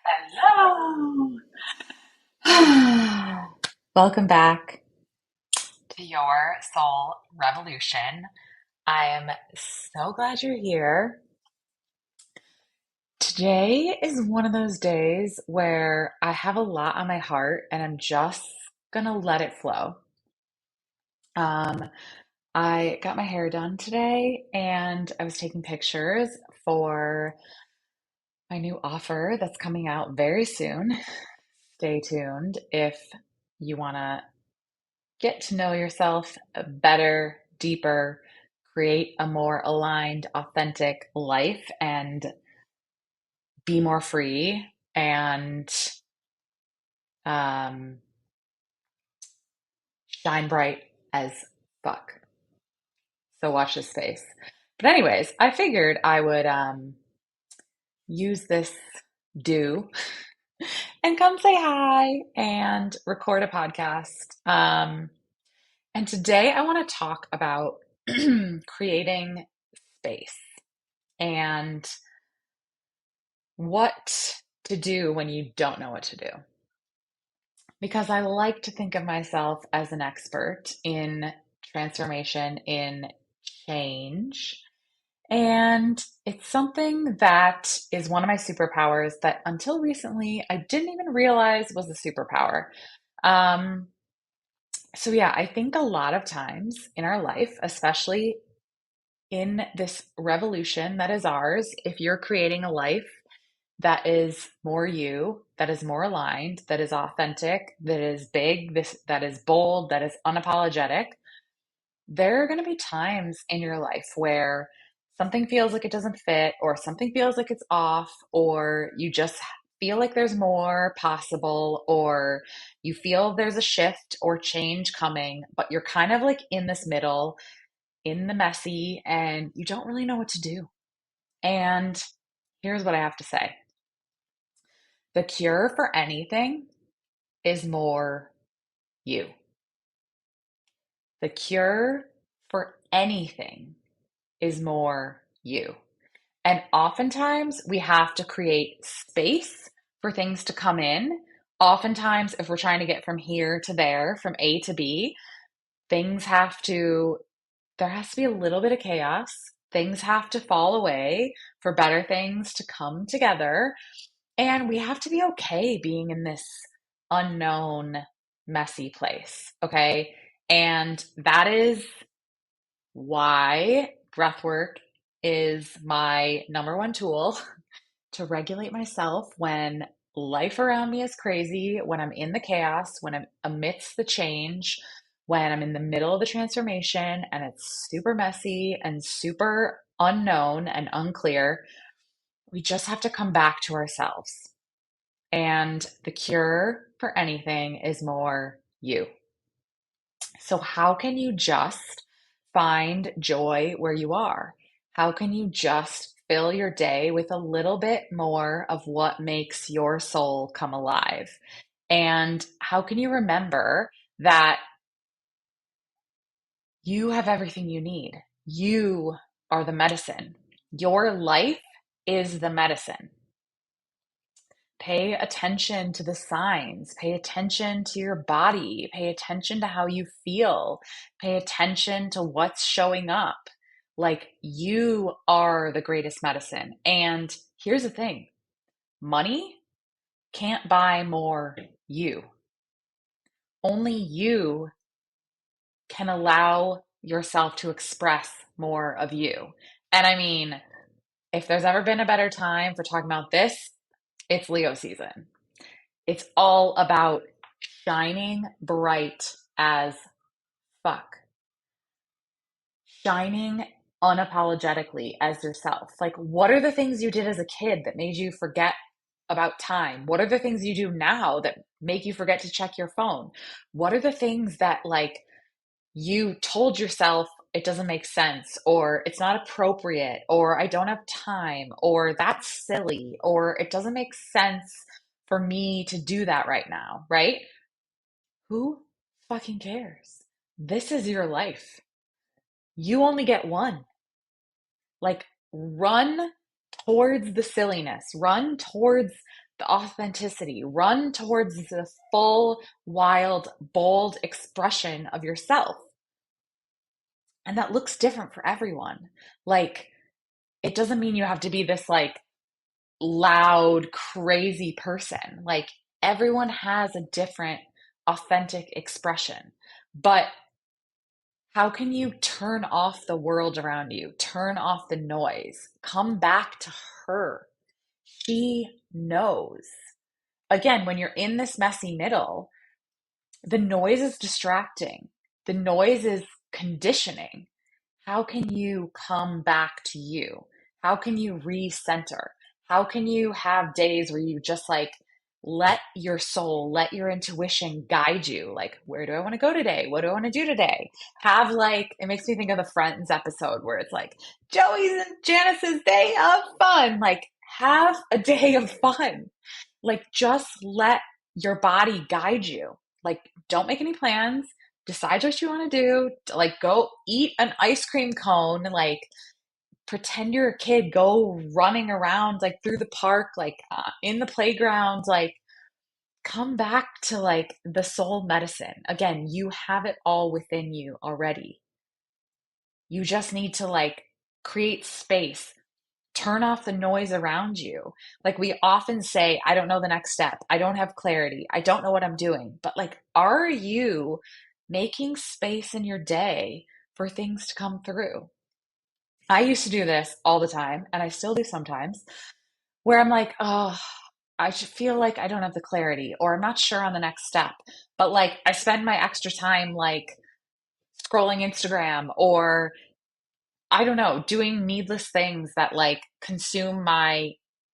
Hello. Welcome back to your soul revolution. I am so glad you're here. Today is one of those days where I have a lot on my heart and I'm just gonna let it flow. Um, I got my hair done today and I was taking pictures for my new offer that's coming out very soon. Stay tuned if you want to get to know yourself better, deeper, create a more aligned, authentic life, and be more free and um, shine bright as fuck. So watch this space. But anyways, I figured I would use this do and come say hi and record a podcast. And today I want to talk about creating space and what to do when you don't know what to do. Because I like to think of myself as an expert in transformation, in change. And it's something that is one of my superpowers that until recently I didn't even realize was a superpower. Um, yeah, I think a lot of times in our life, especially in this revolution that is ours, if you're creating a life that is more you, that is more aligned, that is authentic, that is big, that is bold, that is unapologetic, there are going to be times in your life where something feels like it doesn't fit, or something feels like it's off, or you just feel like there's more possible, or you feel there's a shift or change coming, but you're kind of like in this middle, in the messy, and you don't really know what to do. And here's what I have to say. The cure for anything is more you. The cure for anything is more you. And oftentimes we have to create space for things to come in. Oftentimes, if we're trying to get from here to there, from A to B, things have to, there has to be a little bit of chaos. Things have to fall away for better things to come together. And we have to be okay being in this unknown, messy place. Okay. And that is why breath work is my number one tool to regulate myself when life around me is crazy, when I'm in the chaos, when I'm amidst the change, when I'm in the middle of the transformation and it's super messy and super unknown and unclear. We just have to come back to ourselves. And the cure for anything is more you. So, how can you just find joy where you are? How can you just fill your day with a little bit more of what makes your soul come alive? And how can you remember that you have everything you need? You are the medicine. Your life is the medicine. Pay attention to the signs. Pay attention to your body. Pay attention to how you feel. Pay attention to what's showing up. Like you are the greatest medicine. And here's the thing, money can't buy more you. Only you can allow yourself to express more of you. And I mean, if there's ever been a better time for talking about this, it's Leo season. It's all about shining bright as fuck, shining unapologetically as yourself. Like, what are the things you did as a kid that made you forget about time? What are the things you do now that make you forget to check your phone? What are the things that, like, you told yourself it doesn't make sense, or it's not appropriate, or I don't have time, or that's silly, or it doesn't make sense for me to do that right now, right? Who fucking cares? This is your life. You only get one. Like, run towards the silliness, run towards the authenticity, run towards the full, wild, bold expression of yourself. And that looks different for everyone. Like, it doesn't mean you have to be this like loud, crazy person. Like, everyone has a different authentic expression. But how can you turn off the world around you? Turn off the noise. Come back to her. She knows. Again, when you're in this messy middle, the noise is distracting. The noise is conditioning. How can you come back to you? How can you recenter? How can you have days where you just like let your soul, let your intuition guide you? Like, where do I want to go today? What do I want to do today? Have like, it makes me think of the Friends episode where it's like Joey's and Janice's day of fun. Like, have a day of fun. Like, just let your body guide you. Like, don't make any plans. Decide what you want to do. Like, go eat an ice cream cone. Like, pretend you're a kid. Go running around, like, through the park, like, in the playground. Like, come back to, like, the soul medicine. Again, you have it all within you already. You just need to, like, create space. Turn off the noise around you. Like, we often say, I don't know the next step. I don't have clarity. I don't know what I'm doing. But like, are you making space in your day for things to come through? I used to do this all the time, and I still do sometimes, where I'm like, oh, I should feel like I don't have the clarity, or I'm not sure on the next step. But like, I spend my extra time like scrolling Instagram or I don't know, doing needless things that like consume my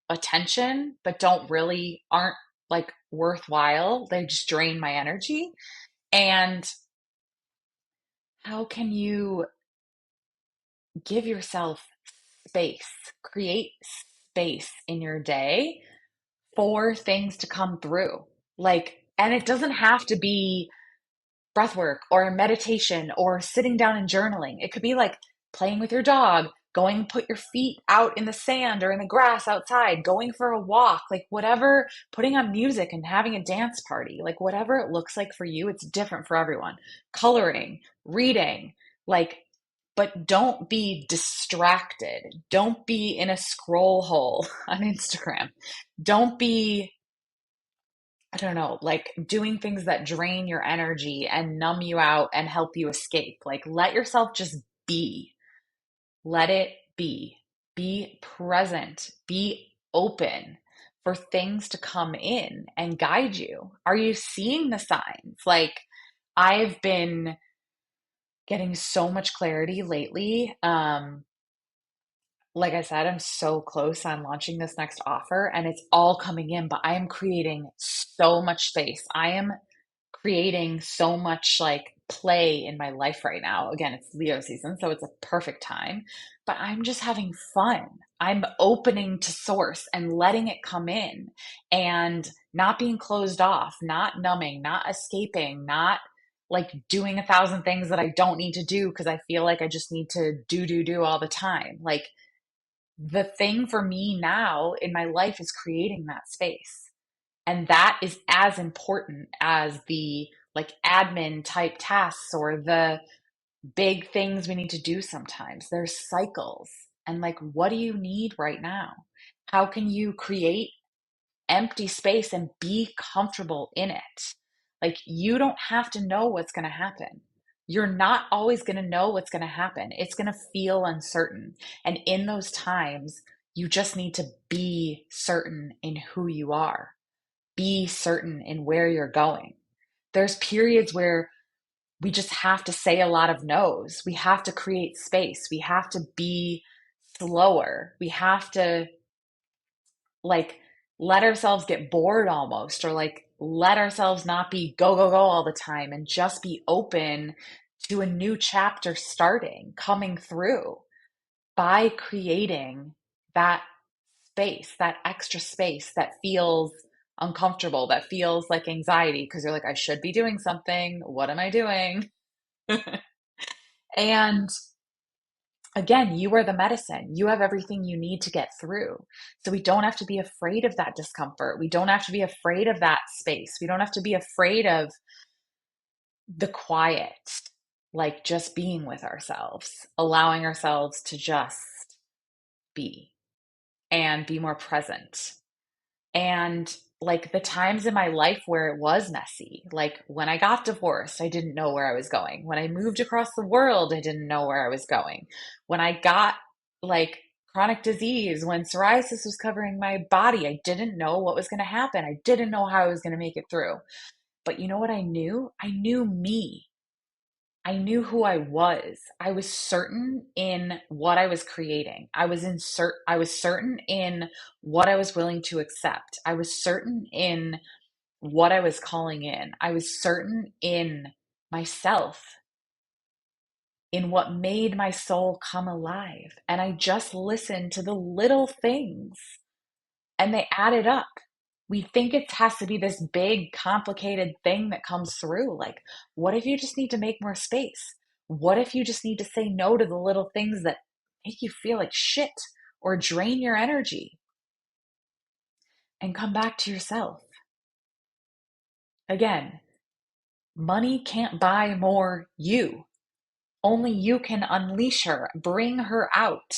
attention, but aren't like worthwhile. They just drain my energy. And how can you give yourself space, create space in your day for things to come through? Like, and it doesn't have to be breath work or meditation or sitting down and journaling. It could be like playing with your dog, going put your feet out in the sand or in the grass outside, going for a walk, like whatever, putting on music and having a dance party, like whatever it looks like for you, it's different for everyone. Coloring, reading, like, but don't be distracted. Don't be in a scroll hole on Instagram. Don't be I don't know, like doing things that drain your energy and numb you out and help you escape. Like, let yourself just be. Let it be. Be present. Be open for things to come in and guide you. Are you seeing the signs? Like, I've been getting so much clarity lately. Like I said, I'm so close on launching this next offer and it's all coming in, but I am creating so much space. I am creating so much like play in my life right now. Again, it's Leo season, so it's a perfect time, but I'm just having fun. I'm opening to source and letting it come in and not being closed off, not numbing, not escaping, not like doing 1,000 things that I don't need to do because I feel like I just need to do all the time. Like, the thing for me now in my life is creating that space. And that is as important as the like admin type tasks or the big things we need to do sometimes. There's cycles. And like, what do you need right now? How can you create empty space and be comfortable in it? Like, you don't have to know what's going to happen. You're not always going to know what's going to happen. It's going to feel uncertain. And in those times, you just need to be certain in who you are, be certain in where you're going. There's periods where we just have to say a lot of no's. We have to create space. We have to be slower. We have to like let ourselves get bored almost, or like let ourselves not be go all the time and just be open to a new chapter starting, coming through by creating that space, that extra space that feels uncomfortable, that feels like anxiety because you're like, I should be doing something. What am I doing? And Again, you are the medicine. You have everything you need to get through. So we don't have to be afraid of that discomfort. We don't have to be afraid of that space. We don't have to be afraid of the quiet, like just being with ourselves, allowing ourselves to just be and be more present. And like the times in my life where it was messy, like when I got divorced, I didn't know where I was going. When I moved across the world, I didn't know where I was going. When I got like chronic disease, when psoriasis was covering my body, I didn't know what was going to happen. I didn't know how I was going to make it through. But you know what I knew? I knew me. I knew who I was. I was certain in what I was creating. I was certain in what I was willing to accept. I was certain in what I was calling in. I was certain in myself, in what made my soul come alive. And I just listened to the little things and they added up. We think it has to be this big, complicated thing that comes through. Like, what if you just need to make more space? What if you just need to say no to the little things that make you feel like shit or drain your energy and come back to yourself? Again, money can't buy more you. Only you can unleash her, bring her out,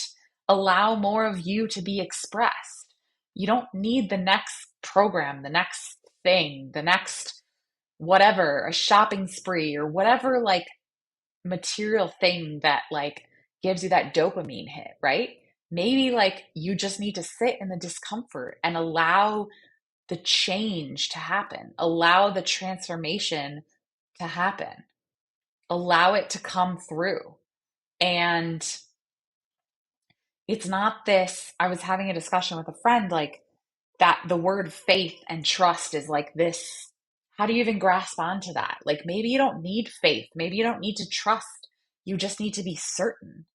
allow more of you to be expressed. You don't need the next program, the next thing, the next whatever, a shopping spree or whatever like material thing that like gives you that dopamine hit, right? Maybe like you just need to sit in the discomfort and allow the change to happen, allow the transformation to happen, allow it to come through. And it's not this, I was having a discussion with a friend like that the word faith and trust is like this. How do you even grasp onto that? Like maybe you don't need faith, maybe you don't need to trust. You just need to be certain.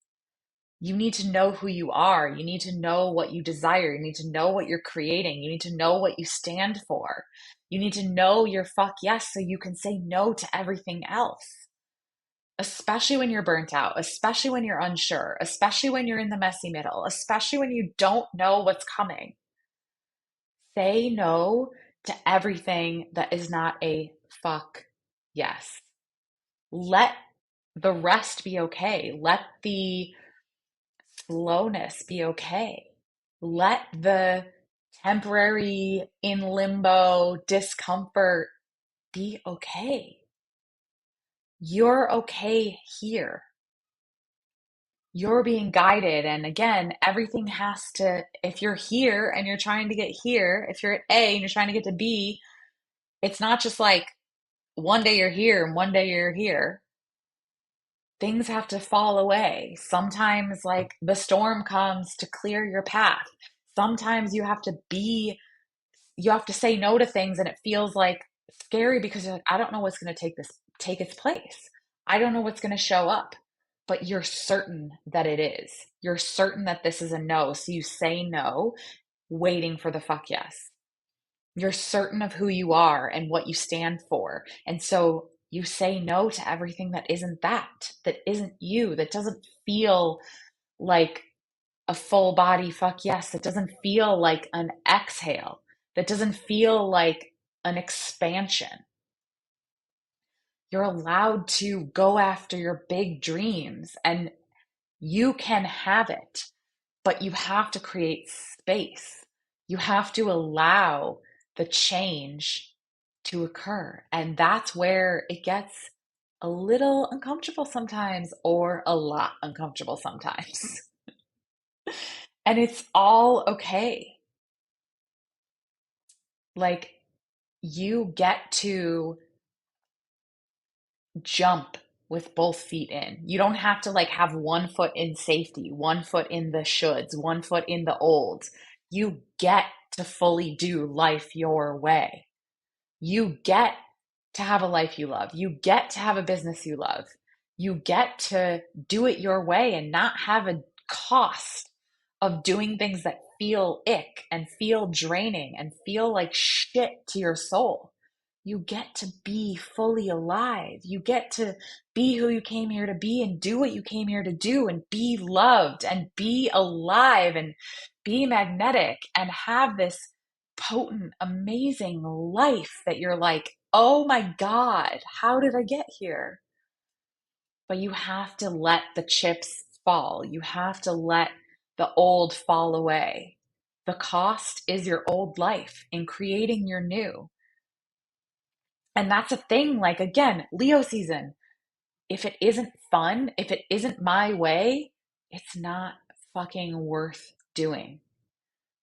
You need to know who you are. You need to know what you desire. You need to know what you're creating. You need to know what you stand for. You need to know your fuck yes so you can say no to everything else, especially when you're burnt out, especially when you're unsure, especially when you're in the messy middle, especially when you don't know what's coming. Say no to everything that is not a fuck yes. Let the rest be okay. Let the slowness be okay. Let the temporary in limbo discomfort be okay. You're okay here. You're being guided. And again, everything has to, if you're here and you're trying to get here, if you're at A and you're trying to get to B, it's not just like one day you're here and one day you're here. Things have to fall away. Sometimes, like the storm comes to clear your path. Sometimes you have to say no to things and it feels like scary because you're like, I don't know what's going to take its place. I don't know what's going to show up, but you're certain that it is. You're certain that this is a no. So you say no, waiting for the fuck yes. You're certain of who you are and what you stand for. And so you say no to everything that isn't you, that doesn't feel like a full body fuck yes, that doesn't feel like an exhale, that doesn't feel like an expansion. You're allowed to go after your big dreams and you can have it, but you have to create space. You have to allow the change to occur. And that's where it gets a little uncomfortable sometimes or a lot uncomfortable sometimes. And it's all okay. Like you get to jump with both feet in. You don't have to like have one foot in safety, one foot in the shoulds, one foot in the old. You get to fully do life your way. You get to have a life you love. You get to have a business you love. You get to do it your way and not have a cost of doing things that feel ick and feel draining and feel like shit to your soul. You get to be fully alive. You get to be who you came here to be and do what you came here to do and be loved and be alive and be magnetic and have this potent, amazing life that you're like, oh my God, how did I get here? But you have to let the chips fall. You have to let the old fall away. The cost is your old life in creating your new. And that's a thing, like, again, Leo season. If it isn't fun, if it isn't my way, it's not fucking worth doing.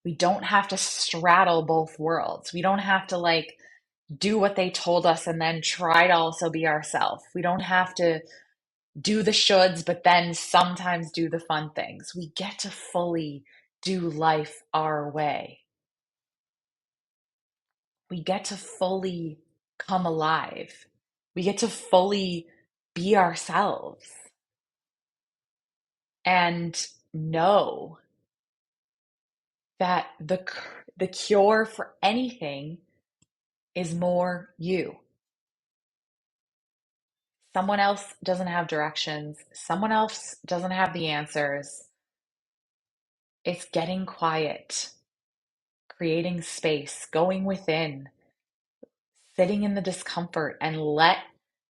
We don't have to straddle both worlds. We don't have to like do what they told us and then try to also be ourselves. We don't have to do the shoulds, but then sometimes do the fun things. We get to fully do life our way. We get to fully come alive. We get to fully be ourselves and know that the cure for anything is more you. Someone else doesn't have directions. Someone else doesn't have the answers. It's getting quiet, creating space, going within, sitting in the discomfort, and let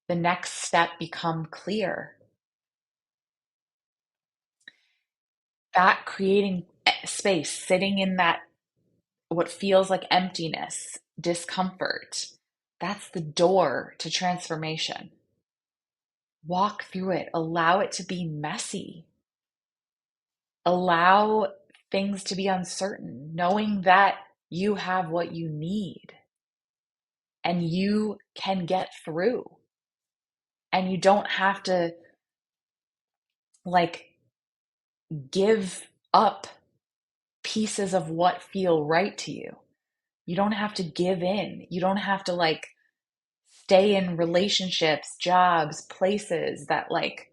the next step become clear. That creating space, sitting in that what feels like emptiness, discomfort, that's the door to transformation. Walk through it, allow it to be messy, allow things to be uncertain, knowing that you have what you need and you can get through. And you don't have to like give up pieces of what feel right to you. You don't have to give in. You don't have to like stay in relationships, jobs, places that like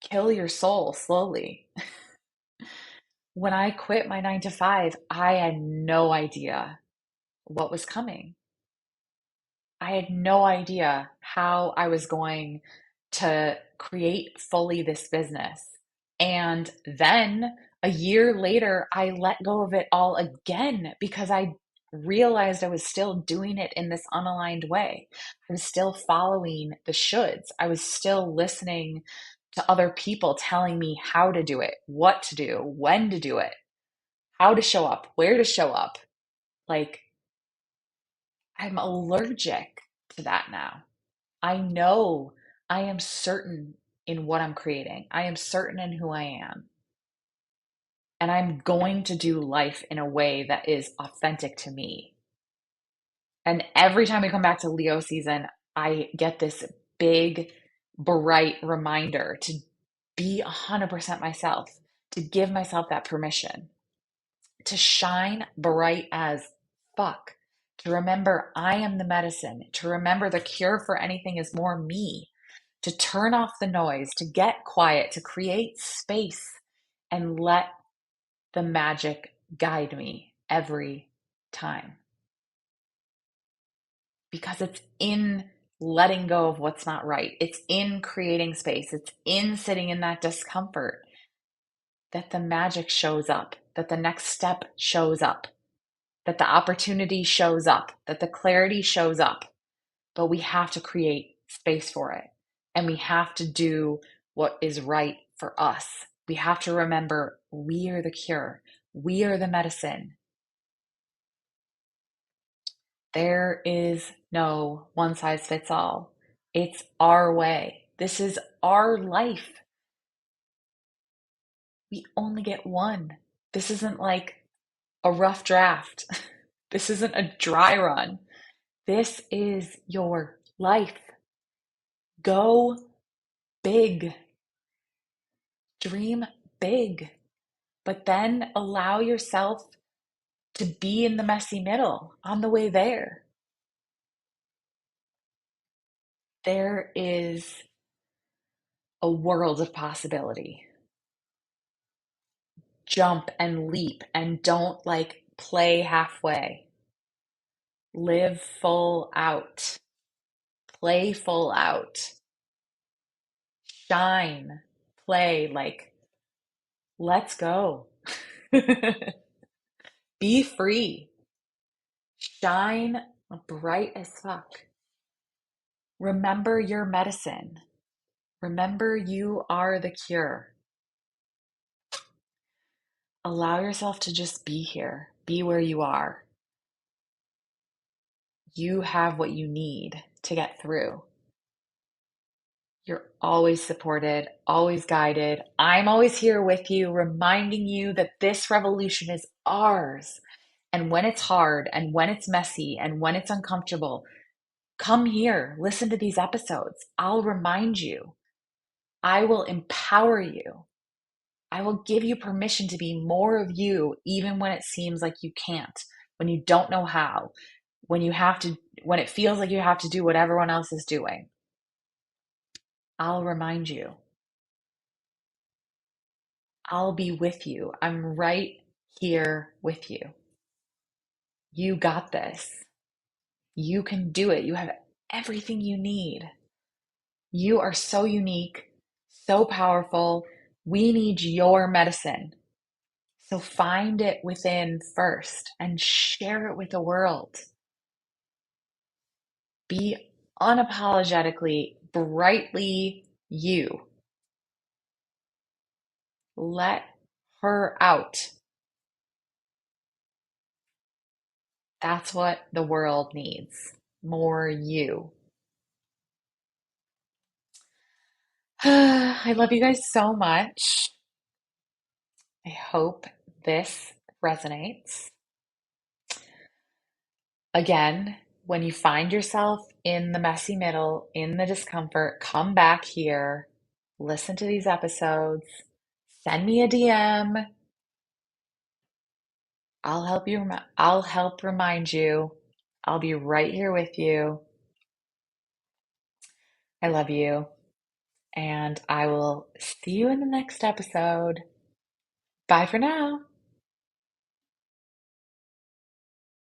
kill your soul slowly. When I quit my 9 to 5, I had no idea what was coming. I had no idea how I was going to create fully this business. And then a year later, I let go of it all again because I realized I was still doing it in this unaligned way. I was still following the shoulds. I was still listening to other people telling me how to do it, what to do, when to do it, how to show up, where to show up. Like, I'm allergic to that now. I know I am certain in what I'm creating. I am certain in who I am. And I'm going to do life in a way that is authentic to me. And every time we come back to Leo season, I get this big, bright reminder to be 100% myself, to give myself that permission, to shine bright as fuck, to remember I am the medicine, to remember the cure for anything is more me, to turn off the noise, to get quiet, to create space and let the magic guide me every time. Because it's in letting go of what's not right, it's in creating space, it's in sitting in that discomfort that the magic shows up, that the next step shows up, that the opportunity shows up, that the clarity shows up. But we have to create space for it. And we have to do what is right for us. We have to remember we are the cure, we are the medicine. There is no one size fits all. It's our way. This is our life. We only get one. This isn't like a rough draft. This isn't a dry run. This is your life. Go big. Dream big. But then allow yourself to be in the messy middle on the way there. There is a world of possibility. Jump and leap and don't like play halfway. Live full out. playful out. Shine, play, like, let's go. Be free. Shine bright as fuck. Remember your medicine. Remember you are the cure. Allow yourself to just be here, be where you are. You have what you need to get through. You're always supported, always guided. I'm always here with you, reminding you that this revolution is ours. And when it's hard, and when it's messy, and when it's uncomfortable, come here, listen to these episodes. I'll remind you. I will empower you. I will give you permission to be more of you, even when it seems like you can't, when you don't know how, when it feels like you have to do what everyone else is doing. I'll remind you. I'll be with you. I'm right here with you. You got this. You can do it. You have everything you need. You are so unique, so powerful. We need your medicine. So find it within first and share it with the world. Be unapologetically, brightly you. Let her out. That's what the world needs. More you. I love you guys so much. I hope this resonates. Again, when you find yourself in the messy middle, in the discomfort, come back here, listen to these episodes, send me a DM. I'll help remind you. I'll be right here with you. I love you, and I will see you in the next episode. Bye for now.